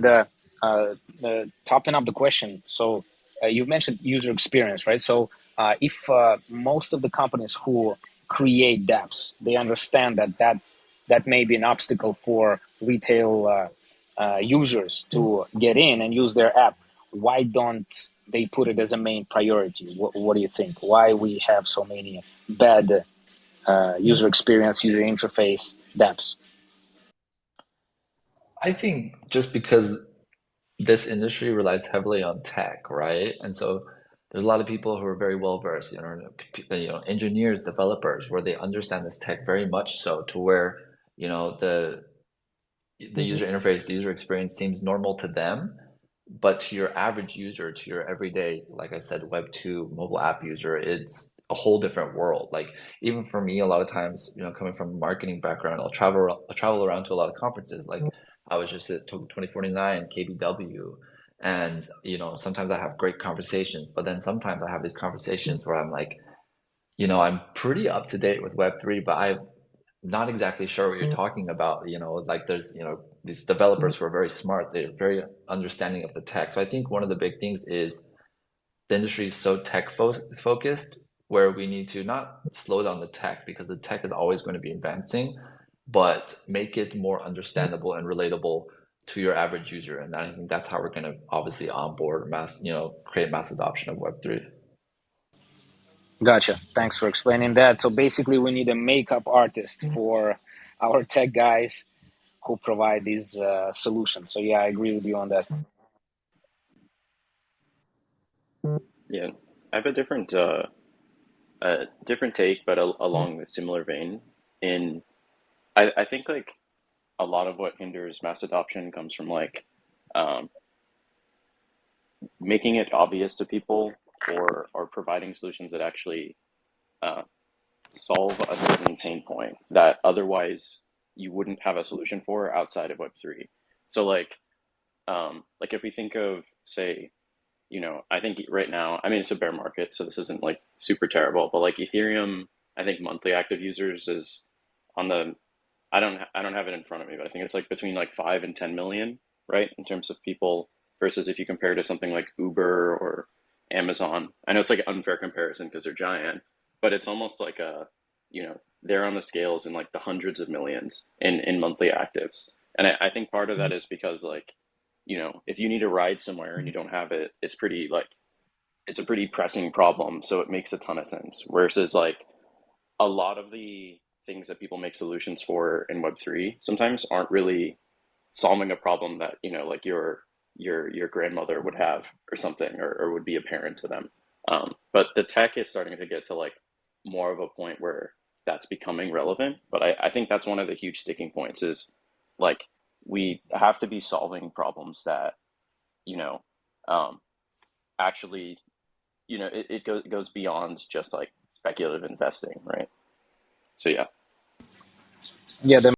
uh, topping up the question, so you mentioned user experience, right? So if most of the companies who create dApps, they understand that may be an obstacle for retail users to get in and use their app, why don't they put it as a main priority? What do you think? Why we have so many bad user experience, user interface dApps? I think just because this industry relies heavily on tech, right? And so there's a lot of people who are very well versed, engineers, developers, where they understand this tech very much so to where, you know, the user interface, the user experience seems normal to them, but to your average user, to your everyday, like I said, Web2 mobile app user, it's a whole different world. Like even for me, a lot of times, coming from a marketing background, I'll travel around to a lot of conferences. Like I was just at 2049, KBW, and sometimes I have great conversations, but then sometimes I have these conversations where I'm like, I'm pretty up to date with Web3, but I'm not exactly sure what you're talking about. Like there's, these developers who are very smart, they're very understanding of the tech. So I think one of the big things is the industry is so focused where we need to not slow down the tech because the tech is always going to be advancing, but make it more understandable and relatable to your average user. And I think that's how we're going to obviously onboard mass, create mass adoption of Web3. Gotcha. Thanks for explaining that. So basically, we need a makeup artist for our tech guys who provide these solutions. So yeah, I agree with you on that. Yeah, I have a different take, but along a similar vein. In I think like a lot of what hinders mass adoption comes from like um, making it obvious to people or providing solutions that actually uh, solve a certain pain point that otherwise you wouldn't have a solution for outside of Web3. So like if we think of say, I think right now, I mean it's a bear market, so this isn't like super terrible, but like Ethereum, I think monthly active users is on the I don't have it in front of me, but I think it's like between like 5 and 10 million, right? In terms of people versus if you compare to something like Uber or Amazon. I know it's like an unfair comparison because they're giant, but it's almost like they're on the scales in like the hundreds of millions in monthly actives. And I think part of that is because like, if you need a ride somewhere and you don't have it, it's a pretty pressing problem. So it makes a ton of sense. Versus like a lot of the things that people make solutions for in Web3 sometimes aren't really solving a problem that, like your grandmother would have or something, or would be apparent to them. But the tech is starting to get to like more of a point where that's becoming relevant. But I think that's one of the huge sticking points is like we have to be solving problems that, you know, um, actually, it goes beyond just like speculative investing, right? So yeah. Yeah, the